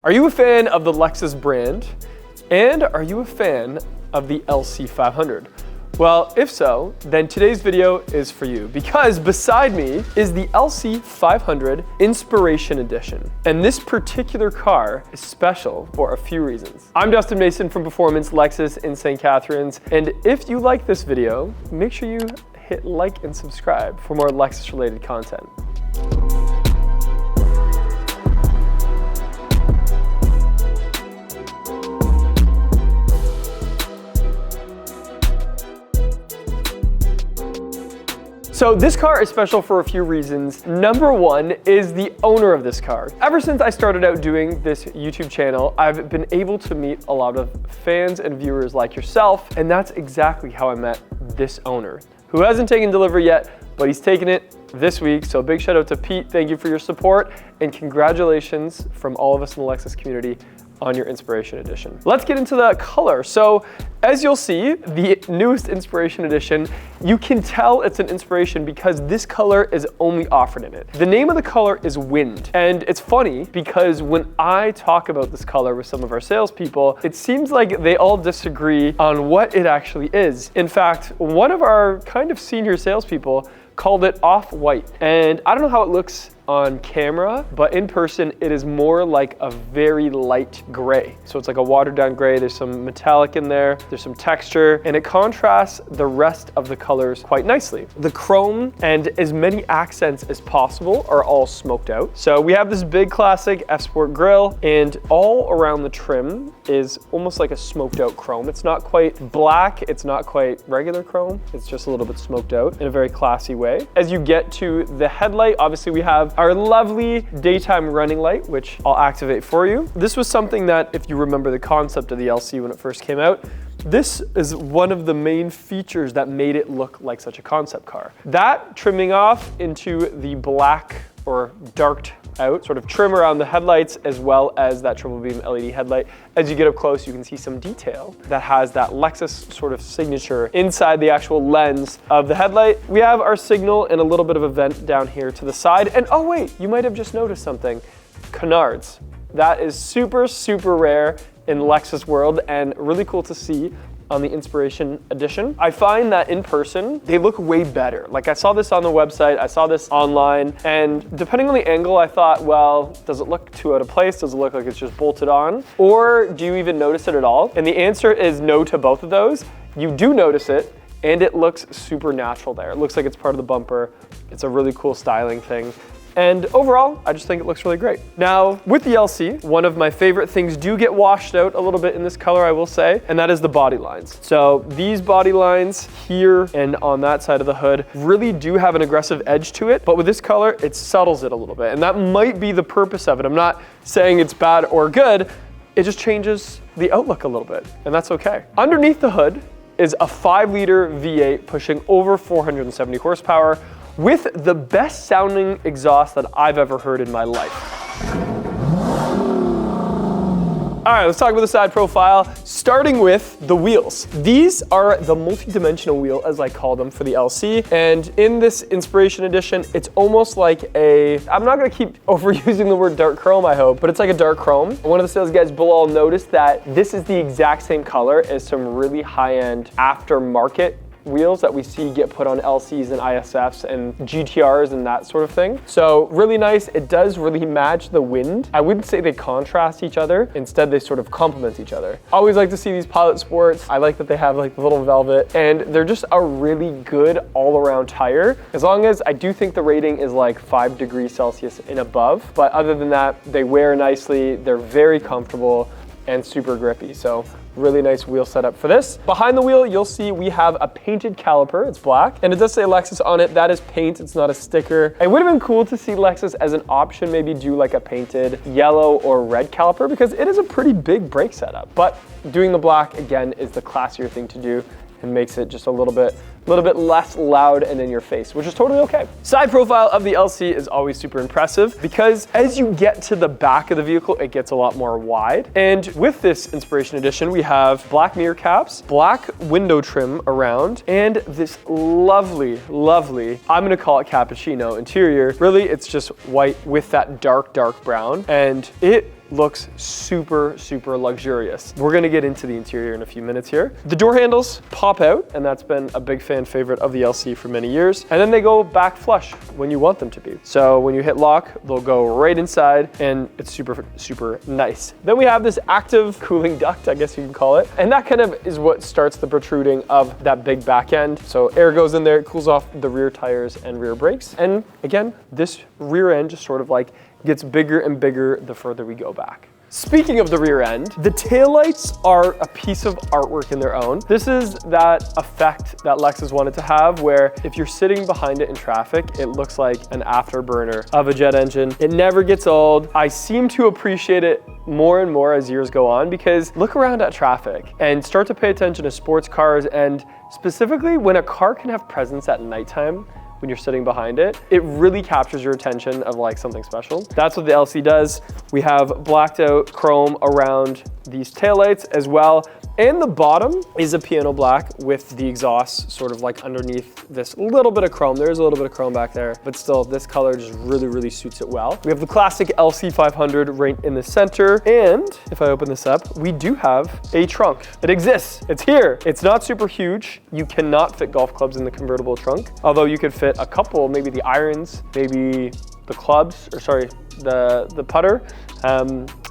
Are you a fan of the Lexus brand? And are you a fan of the LC500? Well, if so, then today's video is for you because beside me is the LC500 Inspiration Edition. And this particular car is special for a few reasons. I'm Dustin Mason from Performance Lexus in St. Catharines. And if you like this video, make sure you hit like and subscribe for more Lexus related content. So this car is special for a few reasons. Number one is the owner of this car. Ever since I started out doing this YouTube channel, I've been able to meet a lot of fans and viewers like yourself, and that's exactly how I met this owner, who hasn't taken delivery yet, but he's taking it this week. So big shout out to Pete. Thank you for your support, and congratulations from all of us in the Lexus community on your Inspiration Edition. Let's get into the color. So as you'll see, the newest Inspiration Edition, you can tell it's an Inspiration because this color is only offered in it. The name of the color is Wind. And it's funny because when I talk about this color with some of our salespeople, it seems like they all disagree on what it actually is. In fact, one of our kind of senior salespeople called it off-white. And I don't know how it looks on camera, but in person, it is more like a very light gray. So it's like a watered down gray. There's some metallic in there, there's some texture, and it contrasts the rest of the colors quite nicely. The chrome and as many accents as possible are all smoked out. So we have this big classic F-Sport grille, and all around the trim is almost like a smoked out chrome. It's not quite black, it's not quite regular chrome, it's just a little bit smoked out in a very classy way. As you get to the headlight, obviously we have our lovely daytime running light, which I'll activate for you. This was something that, if you remember the concept of the LC when it first came out, this is one of the main features that made it look like such a concept car. That trimming off into the black or darked out sort of trim around the headlights, as well as that triple beam LED headlight. As you get up close, you can see some detail that has that Lexus sort of signature inside the actual lens of the headlight. We have our signal and a little bit of a vent down here to the side. And oh wait, you might have just noticed something. Canards. That is super, super rare in Lexus world and really cool to see on the Inspiration Edition. I find that in person, they look way better. Like I saw this on the website, I saw this online, and depending on the angle, I thought, well, does it look too out of place? Does it look like it's just bolted on? Or do you even notice it at all? And the answer is no to both of those. You do notice it, and it looks super natural there. It looks like it's part of the bumper. It's a really cool styling thing. And overall, I just think it looks really great. Now, with the LC, one of my favorite things do get washed out a little bit in this color, I will say, and that is the body lines. So these body lines here and on that side of the hood really do have an aggressive edge to it, but with this color, it subtles it a little bit. And that might be the purpose of it. I'm not saying it's bad or good. It just changes the outlook a little bit, and that's okay. Underneath the hood is a 5-liter V8 pushing over 470 horsepower, with the best sounding exhaust that I've ever heard in my life. All right, let's talk about the side profile, starting with the wheels. These are the multi-dimensional wheel, as I call them, for the LC. And in this Inspiration Edition, it's almost like I'm not gonna keep overusing the word dark chrome, I hope, but it's like a dark chrome. One of the sales guys below noticed that this is the exact same color as some really high-end aftermarket wheels that we see get put on LCs and ISFs and GTRs and that sort of thing. So really nice. It does really match the Wind. I wouldn't say they contrast each other. Instead, they sort of complement each other. Always like to see these Pilot Sports. I like that they have like the little velvet, and they're just a really good all-around tire. As long as I do think the rating is like 5 degrees Celsius and above. But other than that, they wear nicely. They're very comfortable and super grippy. So really nice wheel setup for this. Behind the wheel, you'll see we have a painted caliper. It's black, and it does say Lexus on it. That is paint, it's not a sticker. It would have been cool to see Lexus as an option, maybe do like a painted yellow or red caliper, because it is a pretty big brake setup. But doing the black, again, is the classier thing to do and makes it just a little bit less loud and in your face, which is totally okay. Side profile of the LC is always super impressive because as you get to the back of the vehicle, it gets a lot more wide. And with this Inspiration Edition, we have black mirror caps, black window trim around, and this lovely, I'm gonna call it cappuccino interior. Really, it's just white with that dark brown, and it looks super, super luxurious. We're gonna get into the interior in a few minutes here. The door handles pop out, and that's been a big fan favorite of the LC for many years. And then they go back flush when you want them to be. So when you hit lock, they'll go right inside, and it's super, super nice. Then we have this active cooling duct, I guess you can call it. And that kind of is what starts the protruding of that big back end. So air goes in there, it cools off the rear tires and rear brakes. And again, this rear end just sort of like gets bigger and bigger the further we go back. Speaking of the rear end, the taillights are a piece of artwork in their own. This is that effect that Lexus wanted to have, where if you're sitting behind it in traffic, it looks like an afterburner of a jet engine. It never gets old. I seem to appreciate it more and more as years go on, because look around at traffic and start to pay attention to sports cars, and specifically when a car can have presence at nighttime, when you're sitting behind it, it really captures your attention of like something special. That's what the LC does. We have blacked out chrome around these taillights as well. And the bottom is a piano black with the exhaust sort of like underneath this little bit of chrome. There's a little bit of chrome back there, but still this color just really, really suits it well. We have the classic LC 500 right in the center. And if I open this up, we do have a trunk. It exists, it's here. It's not super huge. You cannot fit golf clubs in the convertible trunk, although you could fit a couple, maybe the irons, maybe the clubs, or sorry, the putter.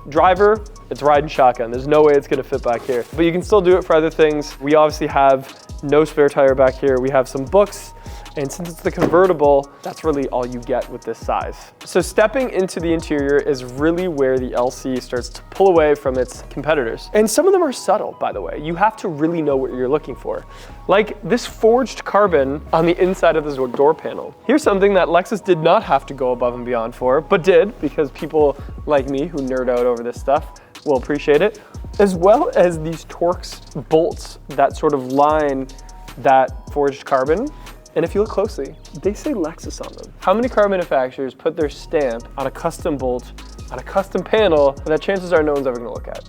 Driver, it's riding shotgun. There's no way it's gonna fit back here, but you can still do it for other things. We obviously have no spare tire back here. We have some books, and since it's the convertible, that's really all you get with this size. So stepping into the interior is really where the LC starts to pull away from its competitors. And some of them are subtle, by the way. You have to really know what you're looking for. Like this forged carbon on the inside of this door panel. Here's something that Lexus did not have to go above and beyond for, but did, because people like me who nerd out over this stuff will appreciate it, as well as these Torx bolts that sort of line that forged carbon. And if you look closely, they say Lexus on them. How many car manufacturers put their stamp on a custom bolt, on a custom panel, that chances are no one's ever gonna look at?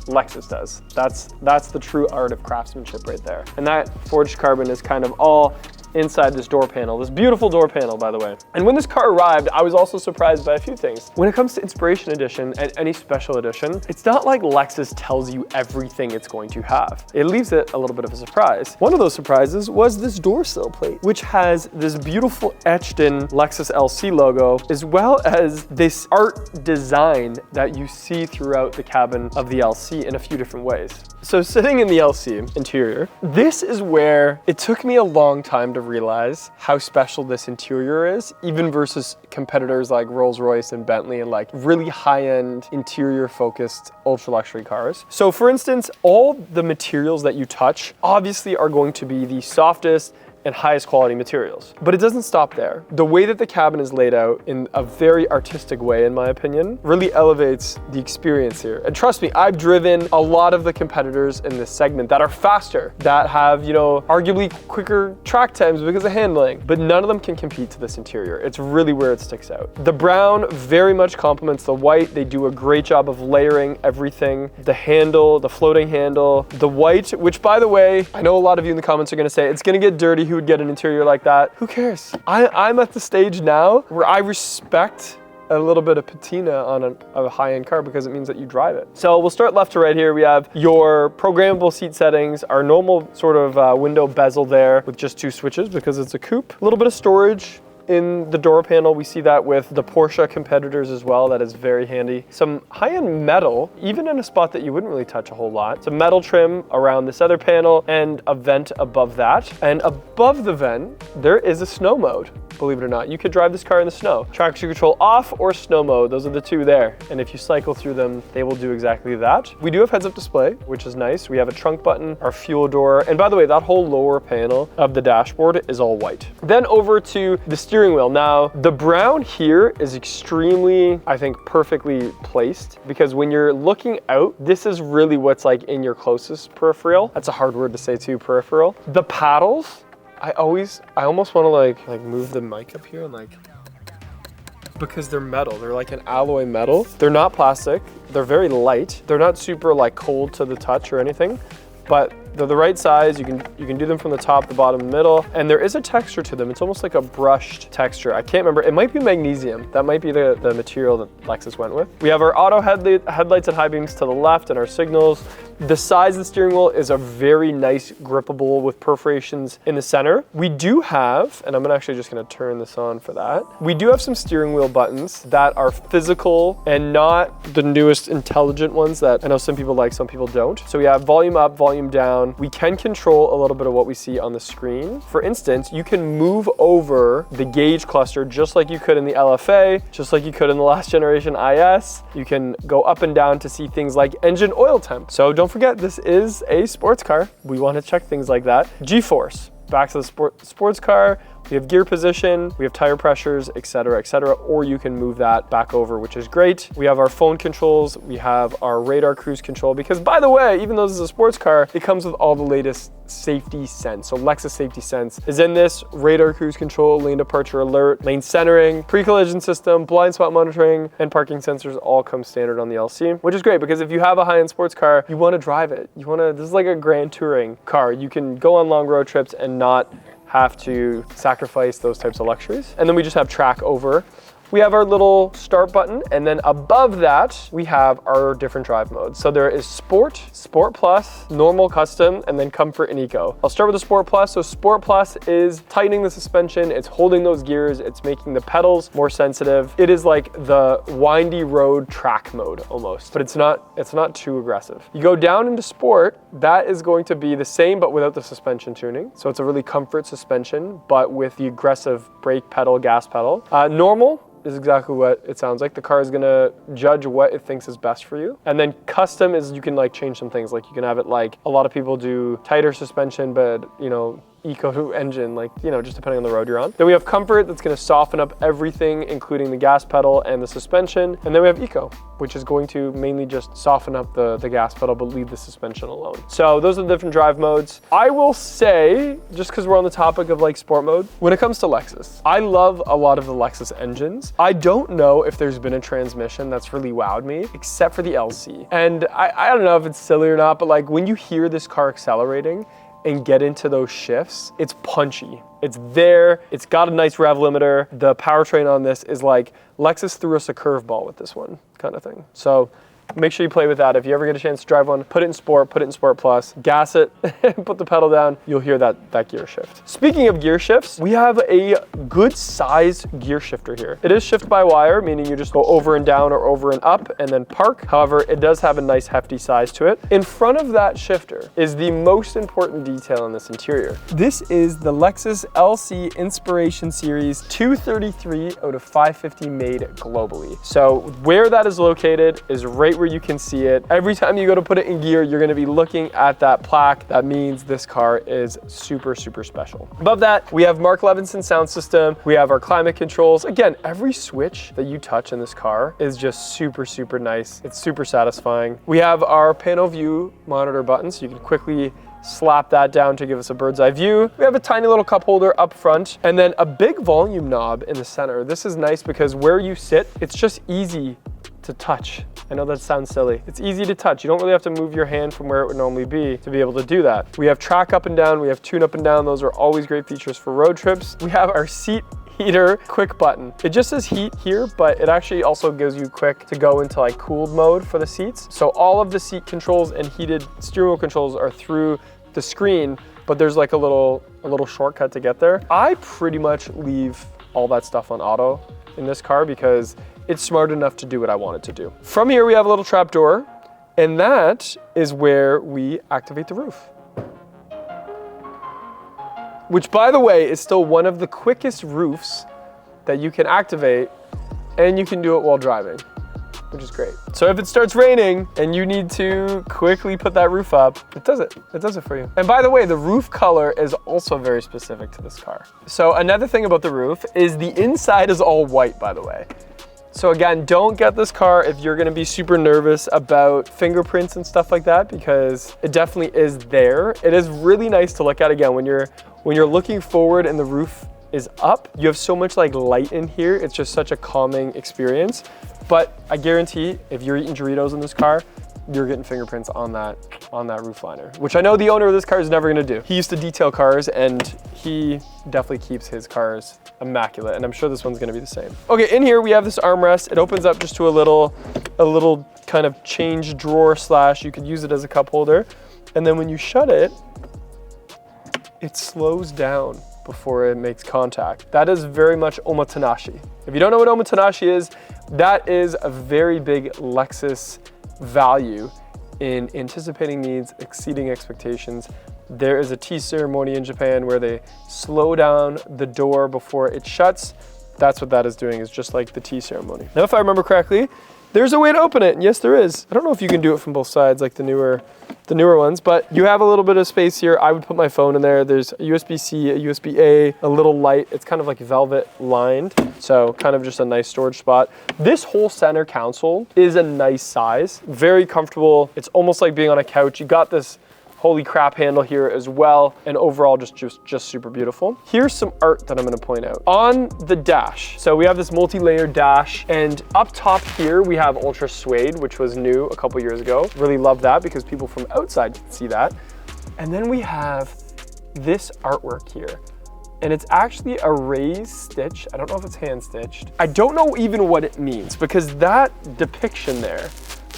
Lexus does. That's the true art of craftsmanship right there. And that forged carbon is kind of all inside this door panel, this beautiful door panel, by the way. And when this car arrived, I was also surprised by a few things. When it comes to Inspiration Edition and any special edition, it's not like Lexus tells you everything it's going to have. It leaves it a little bit of a surprise. One of those surprises was this door sill plate, which has this beautiful etched in Lexus LC logo, as well as this art design that you see throughout the cabin of the LC in a few different ways. So sitting in the LC interior, this is where it took me a long time to realize how special this interior is, even versus competitors like Rolls-Royce and Bentley and like really high-end interior focused ultra luxury cars. So for instance, all the materials that you touch obviously are going to be the softest and highest quality materials. But it doesn't stop there. The way that the cabin is laid out in a very artistic way, in my opinion, really elevates the experience here. And trust me, I've driven a lot of the competitors in this segment that are faster, that have, you know, arguably quicker track times because of handling, but none of them can compete to this interior. It's really where it sticks out. The brown very much complements the white. They do a great job of layering everything. The handle, the floating handle, the white, which by the way, I know a lot of you in the comments are gonna say, it's gonna get dirty. Who would get an interior like that? Who cares? I'm at the stage now where I respect a little bit of patina on a high-end car because it means that you drive it. So we'll start left to right here. We have your programmable seat settings, our normal sort of window bezel there with just 2 switches because it's a coupe. A little bit of storage in the door panel. We see that with the Porsche competitors as well. That is very handy. Some high-end metal, even in a spot that you wouldn't really touch a whole lot. Some metal trim around this other panel and a vent above that. And above the vent, there is a snow mode. Believe it or not, you could drive this car in the snow. Traction control off or snow mode, those are the 2 there. And if you cycle through them, they will do exactly that. We do have heads-up display, which is nice. We have a trunk button, our fuel door, and by the way, that whole lower panel of the dashboard is all white. Then over to the steering wheel. Now, the brown here is extremely, I think, perfectly placed because when you're looking out, this is really what's like in your closest peripheral. That's a hard word to say too, peripheral. The paddles, I almost want to like move the mic up here and like, because they're metal. They're like an alloy metal. They're not plastic. They're very light. They're not super like cold to the touch or anything, but They're the right size. You can do them from the top, the bottom, the middle, and there is a texture to them. It's almost like a brushed texture. I can't remember. It might be magnesium. That might be the material that Lexus went with. We have our auto headlights and high beams to the left and our signals. The size of the steering wheel is a very nice grippable with perforations in the center. We do have, and I'm actually just gonna turn this on for that. We do have some steering wheel buttons that are physical and not the newest intelligent ones that I know some people like, some people don't. So we have volume up, volume down. We can control a little bit of what we see on the screen. For instance, you can move over the gauge cluster just like you could in the LFA, just like you could in the last generation IS. You can go up and down to see things like engine oil temp. So don't forget, this is a sports car. We want to check things like that. G-force, back to the sports car. We have gear position, we have tire pressures, etc., or you can move that back over, which is great. We have our phone controls, we have our radar cruise control, because by the way, even though this is a sports car, it comes with all the latest safety sense. So Lexus Safety Sense is in this: radar cruise control, lane departure alert, lane centering, pre-collision system, blind spot monitoring, and parking sensors all come standard on the LC, which is great because if you have a high-end sports car, you want to drive it. This is like a grand touring car. You can go on long road trips and not have to sacrifice those types of luxuries. And then we just have track over. We have our little start button, and then above that, we have our different drive modes. So there is Sport, Sport Plus, Normal, Custom, and then Comfort and Eco. I'll start with the Sport Plus. So Sport Plus is tightening the suspension, it's holding those gears, it's making the pedals more sensitive. It is like the windy road track mode almost, but it's not too aggressive. You go down into Sport, that is going to be the same, but without the suspension tuning. So it's a really comfort suspension, but with the aggressive brake pedal, gas pedal. Normal is exactly what it sounds like. The car is gonna judge what it thinks is best for you. And then custom is you can like change some things. Like you can have it like a lot of people do tighter suspension, but eco engine, like, just depending on the road you're on. Then we have comfort, that's gonna soften up everything, including the gas pedal and the suspension. And then we have eco, which is going to mainly just soften up the gas pedal, but leave the suspension alone. So those are the different drive modes. I will say, just because we're on the topic of like sport mode, when it comes to Lexus, I love a lot of the Lexus engines. I don't know if there's been a transmission that's really wowed me, except for the LC. And I don't know if it's silly or not, but like when you hear this car accelerating, and get into those shifts, it's punchy. It's there, it's got a nice rev limiter. The powertrain on this is like, Lexus threw us a curveball with this one, kind of thing. So make sure you play with that. If you ever get a chance to drive one, put it in Sport, put it in Sport Plus, gas it, put the pedal down, you'll hear that gear shift. Speaking of gear shifts, we have a good size gear shifter here. It is shift by wire, meaning you just go over and down or over and up and then park. However, it does have a nice hefty size to it. In front of that shifter is the most important detail in this interior. This is the Lexus LC Inspiration Series 233 out of 550 made globally. So where that is located is right where you can see it. Every time you go to put it in gear, you're gonna be looking at that plaque. That means this car is super, super special. Above that, we have Mark Levinson sound system. We have our climate controls. Again, every switch that you touch in this car is just super, super nice. It's super satisfying. We have our panel view monitor button, so you can quickly slap that down to give us a bird's eye view. We have a tiny little cup holder up front and then a big volume knob in the center. This is nice because where you sit, it's just easy to touch. I know that sounds silly. It's easy to touch. You don't really have to move your hand from where it would normally be to be able to do that. We have track up and down. We have tune up and down. Those are always great features for road trips. We have our seat heater quick button. It just says heat here, but it actually also gives you quick to go into like cooled mode for the seats. So all of the seat controls and heated steering wheel controls are through the screen, but there's like a little shortcut to get there. I pretty much leave all that stuff on auto in this car because it's smart enough to do what I want it to do. From here, we have a little trap door, and that is where we activate the roof. Which, by the way, is still one of the quickest roofs that you can activate, and you can do it while driving, which is great. So if it starts raining and you need to quickly put that roof up, it does it. It does it for you. And by the way, the roof color is also very specific to this car. So another thing about the roof is the inside is all white, by the way. So again, don't get this car if you're gonna be super nervous about fingerprints and stuff like that, because it definitely is there. It is really nice to look at. Again, when you're looking forward and the roof is up, you have so much like light in here. It's just such a calming experience. But I guarantee if you're eating Doritos in this car, you're getting fingerprints on that roof liner, which I know the owner of this car is never gonna do. He used to detail cars and he definitely keeps his cars immaculate, and I'm sure this one's gonna be the same. Okay, in here we have this armrest. It opens up just to a little kind of change drawer slash, you could use it as a cup holder. And then when you shut it, it slows down before it makes contact. That is very much omotenashi. If you don't know what omotenashi is, that is a very big Lexus value in anticipating needs, exceeding expectations. There is a tea ceremony in Japan where they slow down the door before it shuts. That's what that is doing, is just like the tea ceremony. Now, if I remember correctly, there's a way to open it, and yes, there is. I don't know if you can do it from both sides like the newer ones, but you have a little bit of space here. I would put my phone in there. There's a USB-C, a USB-A, a little light. It's kind of like velvet lined, so kind of just a nice storage spot. This whole center console is a nice size, very comfortable. It's almost like being on a couch. You got this holy crap handle here as well, and overall just super beautiful. Here's some art that I'm gonna point out. On the dash, so we have this multi-layered dash, and up top here we have Ultra Suede, which was new a couple years ago. Really love that because people from outside can see that. And then we have this artwork here, and it's actually a raised stitch. I don't know if it's hand stitched. I don't know even what it means, because that depiction there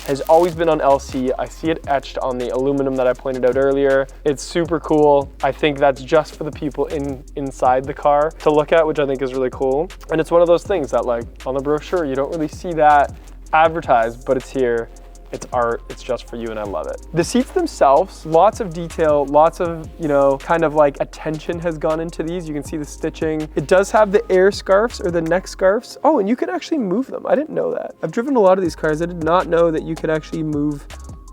has always been on LC. I see it etched on the aluminum that I pointed out earlier. It's super cool. I think that's just for the people inside the car to look at, which I think is really cool. And it's one of those things that, like, on the brochure, you don't really see that advertised, but it's here. It's art, it's just for you, and I love it. The seats themselves, lots of detail, lots of, you know, kind of like attention has gone into these. You can see the stitching. It does have the air scarves or the neck scarves. Oh, and you can actually move them. I didn't know that. I've driven a lot of these cars. I did not know that you could actually move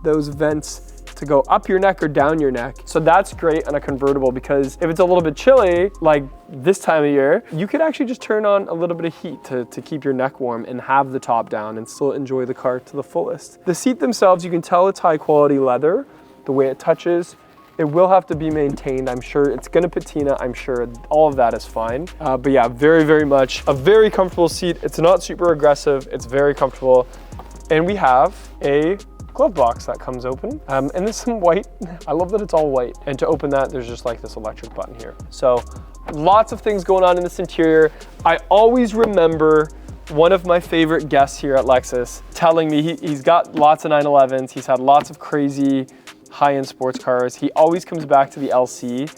those vents to go up your neck or down your neck. So that's great on a convertible, because if it's a little bit chilly, like this time of year, you could actually just turn on a little bit of heat to keep your neck warm and have the top down and still enjoy the car to the fullest. The seat themselves, you can tell it's high quality leather, the way it touches. It will have to be maintained. I'm sure it's gonna patina. I'm sure all of that is fine. But yeah, very, very much a very comfortable seat. It's not super aggressive. It's very comfortable. And we have a glove box that comes open, and there's some white. I love that it's all white, and to open that there's just like this electric button here. So lots of things going on in this interior. I always remember one of my favorite guests here at Lexus telling me he's got lots of 911s, he's had lots of crazy high-end sports cars. He always comes back to the LC,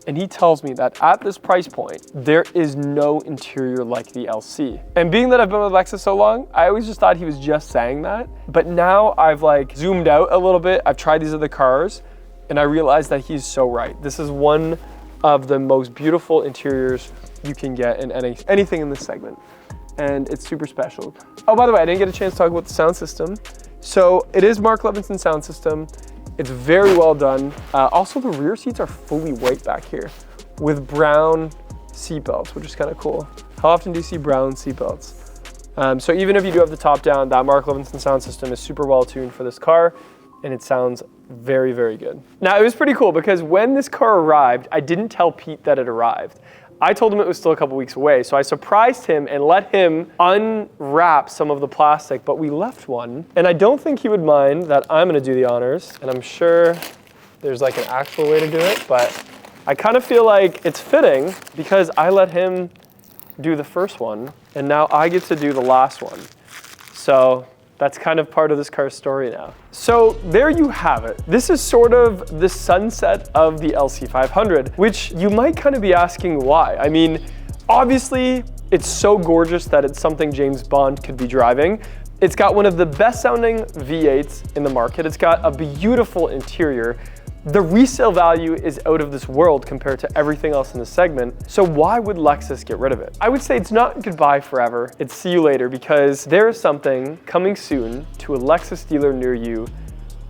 and he tells me that at this price point, there is no interior like the LC. And being that I've been with Lexus so long, I always just thought he was just saying that. But now I've like zoomed out a little bit. I've tried these other cars, and I realized that he's so right. This is one of the most beautiful interiors you can get in anything in this segment. And it's super special. Oh, by the way, I didn't get a chance to talk about the sound system. So it is Mark Levinson sound system. It's very well done. Also, the rear seats are fully white back here with brown seat belts, which is kind of cool. How often do you see brown seat belts? So even if you do have the top down, that Mark Levinson sound system is super well tuned for this car, and it sounds very, very good. Now, it was pretty cool because when this car arrived, I didn't tell Pete that it arrived. I told him it was still a couple weeks away, so I surprised him and let him unwrap some of the plastic, but we left one. And I don't think he would mind that I'm gonna do the honors, and I'm sure there's like an actual way to do it, but I kind of feel like it's fitting because I let him do the first one, and now I get to do the last one. So that's kind of part of this car's story now. So there you have it. This is sort of the sunset of the LC500, which you might kind of be asking why. I mean, obviously it's so gorgeous that it's something James Bond could be driving. It's got one of the best sounding V8s in the market. It's got a beautiful interior. The resale value is out of this world compared to everything else in the segment. So why would Lexus get rid of it? I would say it's not goodbye forever. It's see you later, because there is something coming soon to a Lexus dealer near you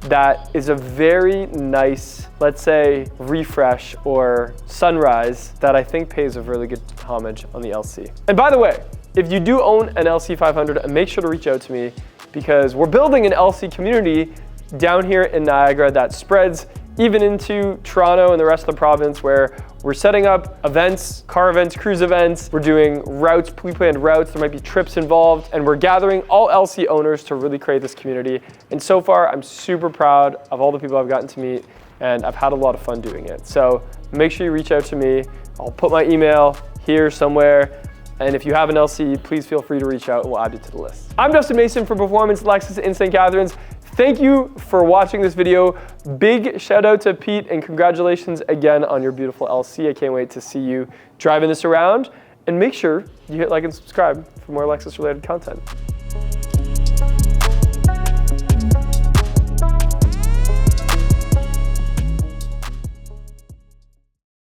that is a very nice, let's say, refresh or sunrise that I think pays a really good homage on the LC. And by the way, if you do own an LC500, make sure to reach out to me, because we're building an LC community down here in Niagara that spreads even into Toronto and the rest of the province, where we're setting up events, car events, cruise events. We're doing routes, pre-planned routes. There might be trips involved, and we're gathering all LC owners to really create this community. And so far, I'm super proud of all the people I've gotten to meet, and I've had a lot of fun doing it. So make sure you reach out to me. I'll put my email here somewhere. And if you have an LC, please feel free to reach out and we'll add you to the list. I'm Justin Mason from Performance Lexus in St. Catharines. Thank you for watching this video. Big shout out to Pete and congratulations again on your beautiful LC. I can't wait to see you driving this around, and make sure you hit like and subscribe for more Lexus related content.